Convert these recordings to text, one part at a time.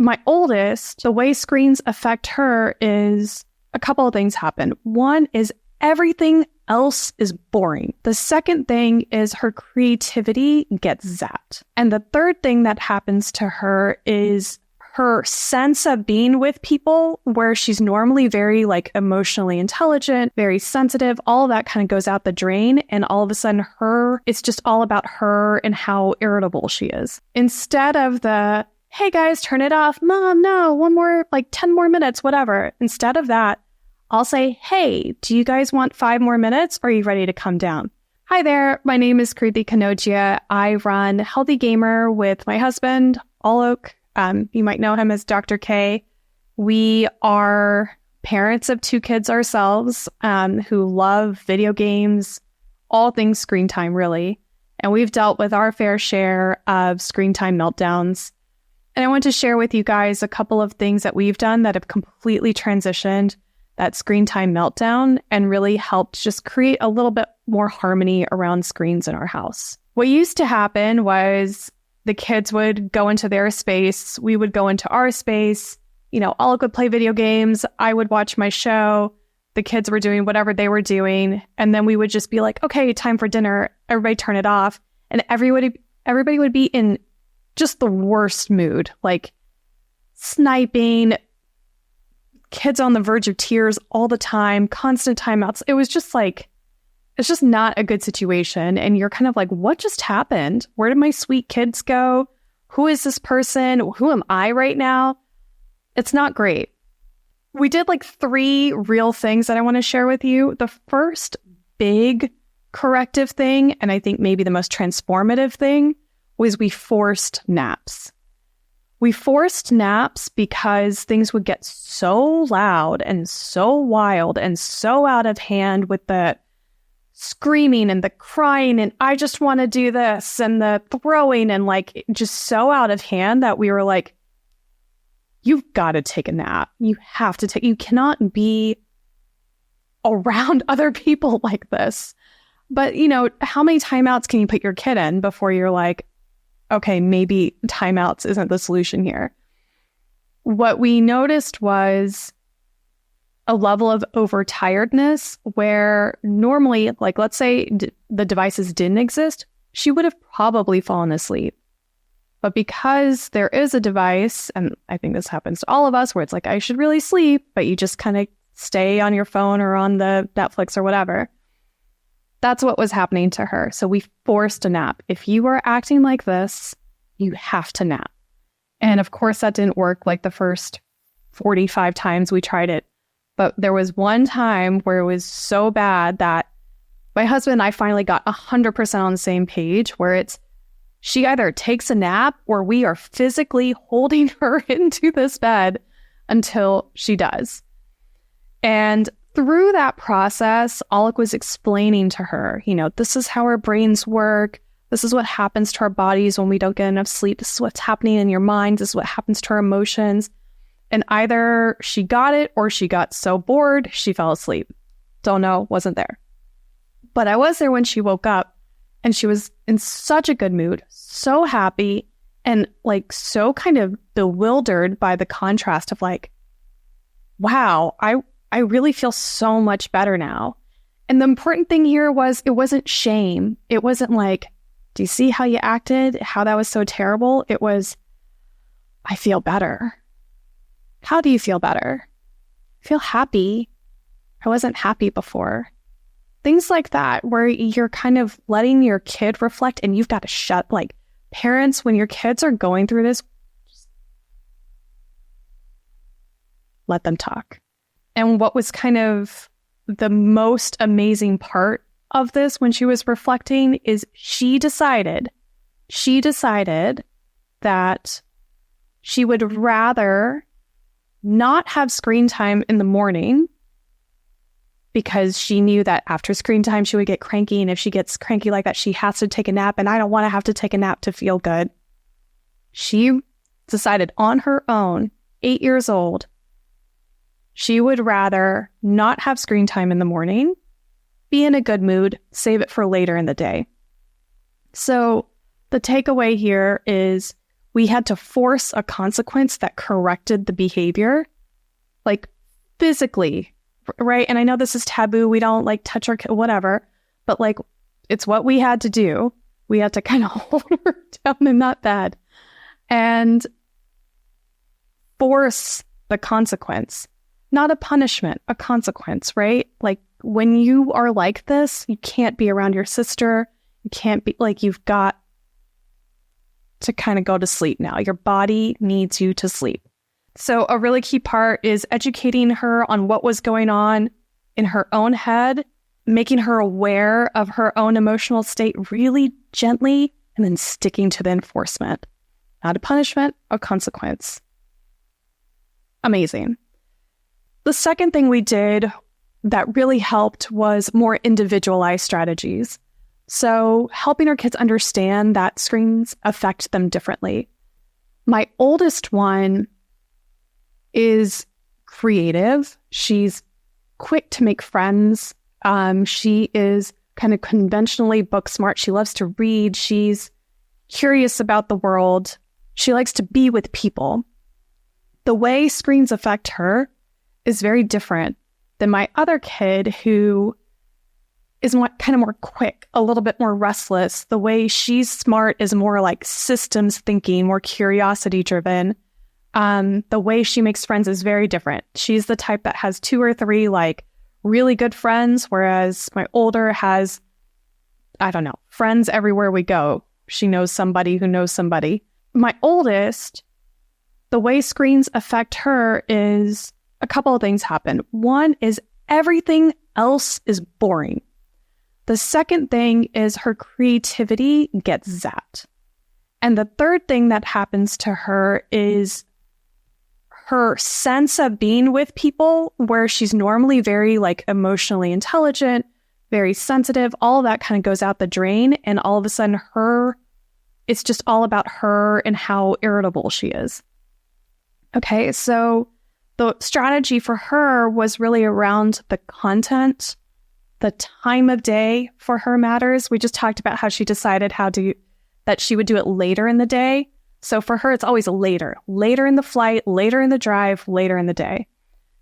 my oldest, the way screens affect her is a couple of things happen. One is everything else is boring. The second thing is her creativity gets zapped. And the third thing that happens to her is her sense of being with people, where she's normally very like emotionally intelligent, very sensitive, all of that kind of goes out the drain. And all of a sudden it's just all about her and how irritable she is. Instead of the, hey guys, turn it off. Mom, no, one more, like 10 more minutes, whatever. Instead of that, I'll say, hey, do you guys want 5 more minutes? Or are you ready to come down? Hi there. My name is Kruti Kanogia. I run HealthyGamer with my husband, Alok. You might know him as Dr. K. We are parents of 2 kids ourselves who love video games, all things screen time, really. And we've dealt with our fair share of screen time meltdowns. And I want to share with you guys a couple of things that we've done that have completely transitioned that screen time meltdown and really helped just create a little bit more harmony around screens in our house. What used to happen was the kids would go into their space, we would go into our space, Alec would play video games, I would watch my show, the kids were doing whatever they were doing, and then we would just be like, okay, time for dinner, everybody turn it off, and everybody would be in just the worst mood, like sniping, kids on the verge of tears all the time, constant timeouts. It was just like, it's just not a good situation. And you're kind of like, what just happened? Where did my sweet kids go? Who is this person? Who am I right now? It's not great. We did like 3 real things that I want to share with you. The first big corrective thing, and I think maybe the most transformative thing, was we forced naps. We forced naps because things would get so loud and so wild and so out of hand with the screaming and the crying and I just want to do this and the throwing and like just so out of hand that we were like, you've got to take a nap. You cannot be around other people like this. But how many timeouts can you put your kid in before you're like, okay, maybe timeouts isn't the solution here. What we noticed was a level of overtiredness where normally, like let's say the devices didn't exist, she would have probably fallen asleep. But because there is a device, and I think this happens to all of us, where it's like, I should really sleep, but you just kind of stay on your phone or on the Netflix or whatever. That's what was happening to her. So we forced a nap. If you are acting like this, you have to nap. And of course, that didn't work like the first 45 times we tried it. But there was one time where it was so bad that my husband and I finally got 100% on the same page, where it's she either takes a nap or we are physically holding her into this bed until she does. And through that process, Alec was explaining to her, this is how our brains work. This is what happens to our bodies when we don't get enough sleep. This is what's happening in your mind. This is what happens to our emotions. And either she got it or she got so bored, she fell asleep. Don't know, wasn't there. But I was there when she woke up and she was in such a good mood, so happy, and like so kind of bewildered by the contrast of like, wow, I really feel so much better now. And the important thing here was it wasn't shame. It wasn't like, do you see how you acted? How that was so terrible? It was, I feel better. How do you feel better? I feel happy. I wasn't happy before. Things like that, where you're kind of letting your kid reflect and you've got to like parents, when your kids are going through this, just let them talk. And what was kind of the most amazing part of this when she was reflecting is she decided that she would rather not have screen time in the morning, because she knew that after screen time, she would get cranky. And if she gets cranky like that, she has to take a nap. And I don't want to have to take a nap to feel good. She decided on her own, 8 years old, she would rather not have screen time in the morning, be in a good mood, save it for later in the day. So the takeaway here is we had to force a consequence that corrected the behavior, like physically, right? And I know this is taboo. We don't like touch our kid, whatever, but like it's what we had to do. We had to kind of hold her down in that bed and force the consequence, not a punishment, a consequence, right? Like when you are like this, you can't be around your sister. You can't be like, you've got to kind of go to sleep now. Your body needs you to sleep. So a really key part is educating her on what was going on in her own head, making her aware of her own emotional state really gently, and then sticking to the enforcement. Not a punishment, a consequence. Amazing. The second thing we did that really helped was more individualized strategies. So helping our kids understand that screens affect them differently. My oldest one is creative. She's quick to make friends. She is kind of conventionally book smart. She loves to read. She's curious about the world. She likes to be with people. The way screens affect her is very different than my other kid, who is kind of more quick, a little bit more restless. The way she's smart is more like systems thinking, more curiosity driven. The way she makes friends is very different. She's the type that has 2 or 3 like really good friends, whereas my older has, I don't know, friends everywhere we go. She knows somebody who knows somebody. My oldest, the way screens affect her is a couple of things happen. One is everything else is boring. The second thing is her creativity gets zapped. And the third thing that happens to her is her sense of being with people, where she's normally very like emotionally intelligent, very sensitive, all of that kind of goes out the drain. And all of a sudden it's just all about her and how irritable she is. Okay, so the strategy for her was really around the content. The time of day for her matters. We just talked about how she decided that she would do it later in the day. So for her, it's always later in the flight, later in the drive, later in the day.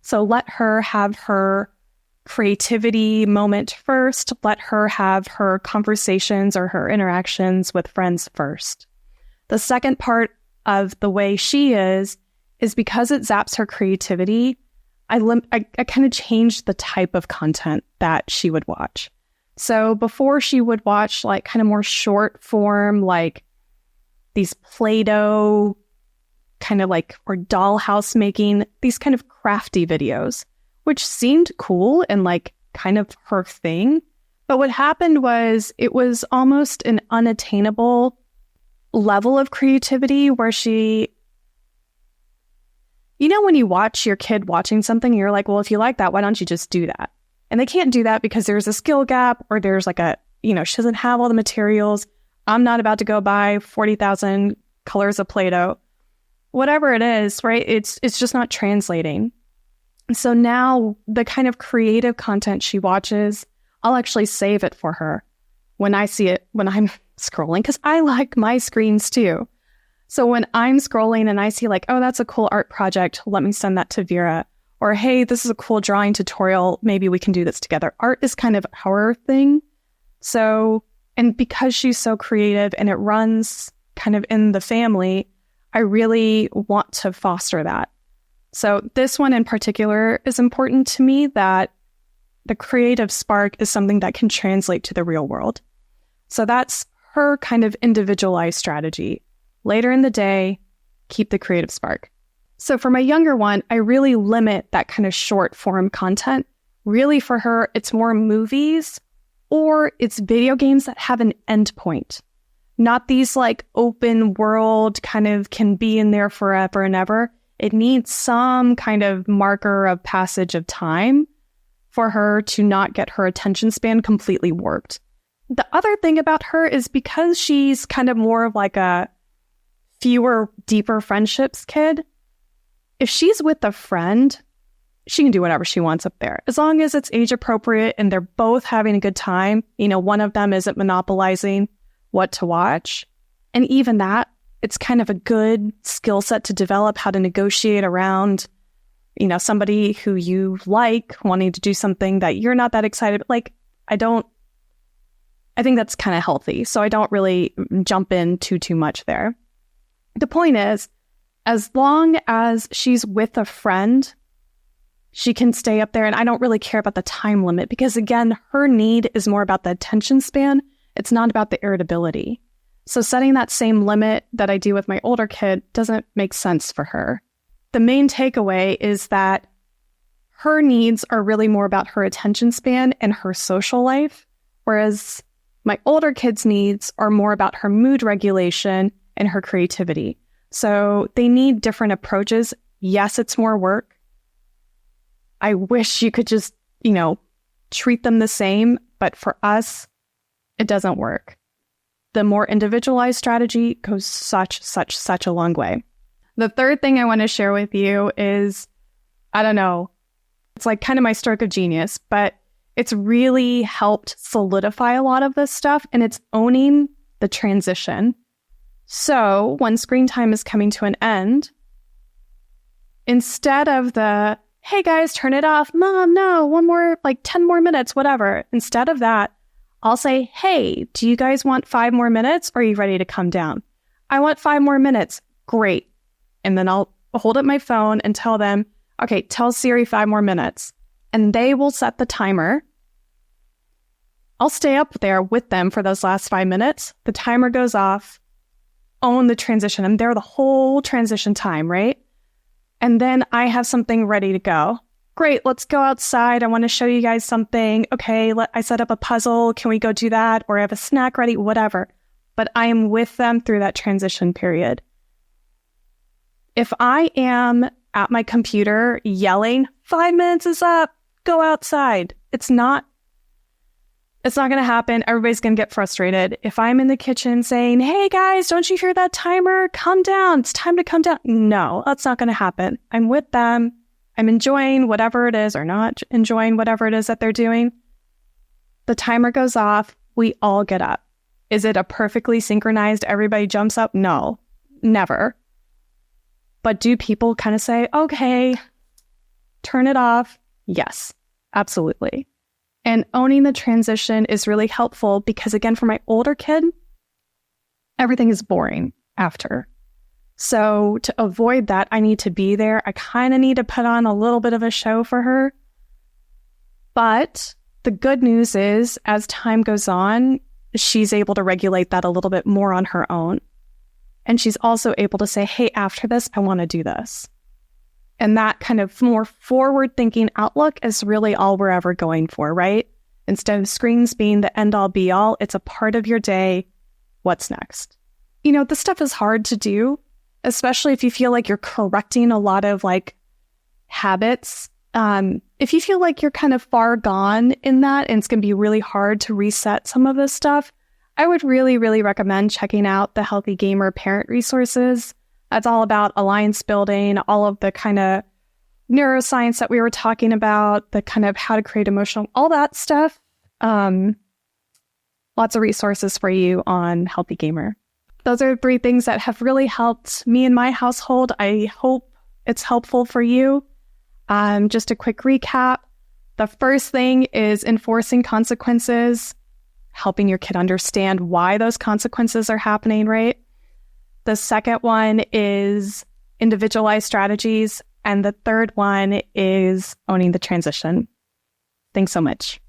So let her have her creativity moment first. Let her have her conversations or her interactions with friends first. The second part of the way she is because it zaps her creativity. I kind of changed the type of content that she would watch. So before, she would watch like kind of more short form, like these Play-Doh kind of like, or dollhouse making, these kind of crafty videos, which seemed cool and like kind of her thing. But what happened was it was almost an unattainable level of creativity where she, you know, when you watch your kid watching something, you're like, well, if you like that, why don't you just do that? And they can't do that because there's a skill gap, or there's like she doesn't have all the materials. I'm not about to go buy 40,000 colors of Play-Doh. Whatever it is, right? It's just not translating. So now the kind of creative content she watches, I'll actually save it for her when I see it, when I'm scrolling, because I like my screens too. So when I'm scrolling and I see like, oh, that's a cool art project, let me send that to Vera. Or, hey, this is a cool drawing tutorial, maybe we can do this together. Art is kind of our thing. So, and because she's so creative and it runs kind of in the family, I really want to foster that. So this one in particular is important to me, that the creative spark is something that can translate to the real world. So that's her kind of individualized strategy. Later in the day, keep the creative spark. So for my younger one, I really limit that kind of short form content. Really for her, it's more movies or it's video games that have an endpoint. Not these like open world kind of can be in there forever and ever. It needs some kind of marker of passage of time for her to not get her attention span completely warped. The other thing about her is because she's kind of more of like a fewer, deeper friendships kid, if she's with a friend, she can do whatever she wants up there. As long as it's age appropriate and they're both having a good time, one of them isn't monopolizing what to watch. And even that it's kind of a good skill set to develop how to negotiate around, somebody who you like wanting to do something that you're not that excited. Like, I think that's kind of healthy. So I don't really jump in too much there. The point is, as long as she's with a friend, she can stay up there, and I don't really care about the time limit because, again, her need is more about the attention span. It's not about the irritability. So setting that same limit that I do with my older kid doesn't make sense for her. The main takeaway is that her needs are really more about her attention span and her social life, whereas my older kid's needs are more about her mood regulation and her creativity. So they need different approaches. Yes, it's more work. I wish you could just, treat them the same, but for us, it doesn't work. The more individualized strategy goes such a long way. The third thing I want to share with you is, I don't know, it's like kind of my stroke of genius, but it's really helped solidify a lot of this stuff, and it's owning the transition. So when screen time is coming to an end, instead of the, hey guys, turn it off, mom, no, one more, 10 more minutes, whatever. Instead of that, I'll say, hey, do you guys want 5 more minutes? Or are you ready to come down? I want 5 more minutes. Great. And then I'll hold up my phone and tell them, okay, tell Siri 5 more minutes. And they will set the timer. I'll stay up there with them for those last 5 minutes. The timer goes off. Own the transition. I'm there the whole transition time, right? And then I have something ready to go. Great, let's go outside. I want to show you guys something. Okay, I set up a puzzle. Can we go do that? Or I have a snack ready, whatever. But I am with them through that transition period. If I am at my computer yelling, 5 minutes is up, go outside. It's not going to happen. Everybody's going to get frustrated. If I'm in the kitchen saying, hey guys, don't you hear that timer? Come down. It's time to come down. No, that's not going to happen. I'm with them. I'm enjoying whatever it is or not enjoying whatever it is that they're doing. The timer goes off. We all get up. Is it a perfectly synchronized, everybody jumps up? No, never. But do people kind of say, okay, turn it off? Yes, absolutely. And owning the transition is really helpful because, again, for my older kid, everything is boring after. So to avoid that, I need to be there. I kind of need to put on a little bit of a show for her. But the good news is, as time goes on, she's able to regulate that a little bit more on her own. And she's also able to say, hey, after this, I want to do this. And that kind of more forward-thinking outlook is really all we're ever going for, right? Instead of screens being the end-all be-all, it's a part of your day. What's next? This stuff is hard to do, especially if you feel like you're correcting a lot of habits. If you feel like you're kind of far gone in that and it's going to be really hard to reset some of this stuff, I would really, really recommend checking out the HealthyGamer parent resources. That's all about alliance building, all of the kind of neuroscience that we were talking about, the kind of how to create emotional, all that stuff. Lots of resources for you on HealthyGamer. Those are 3 things that have really helped me and my household. I hope it's helpful for you. Just a quick recap. The first thing is enforcing consequences, helping your kid understand why those consequences are happening, right? The second one is individualized strategies. And the third one is owning the transition. Thanks so much.